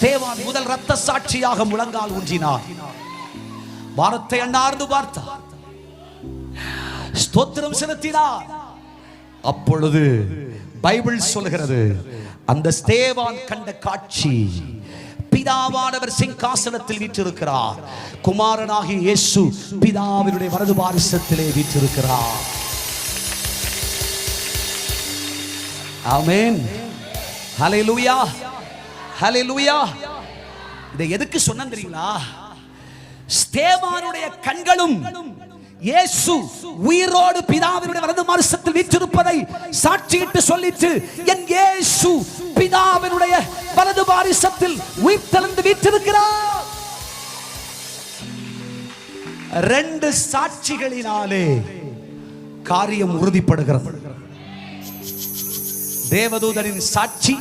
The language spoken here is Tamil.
ஸ்தேவான் முதல் இரத்த சாட்சியாக முழங்கால் ஊன்றினார். வாரத்தை அண்ணார்ந்து பார்த்தார், ஸ்தோத்திரம் செலுத்தினார். அப்பொழுது பைபிள் சொல்கிறது, அந்த ஸ்தேவான் கண்ட காட்சி, பிதாவானவர் சிங்காசனத்தில் வீற்றிருக்கிறார், குமாரனாகிய இயேசு பிதாவினுடைய வலது பாரிசத்திலே வீற்றிருக்கிறார். ஆமென், ஹல்லேலூயா, ஹல்லேலூயா. இதை எதுக்கு சொன்னேன் தெரியுங்களா? ஸ்தேவானுடைய கண்களும் இயேசு உயிரோடு பிதாவினுடைய வலது பாரிசத்தில் வீற்றிருப்பதை சாட்சியிட்டு சொல்லிட்டு, என் இயேசு பிதாவினுடைய வலது பாரிசத்தில் உயிர்த்தெழுந்து வீற்றிருக்கிறார். ரெண்டு சாட்சிகளினாலே காரியம் உறுதிப்படுகிறது. தேவதூதரின் சாட்சி,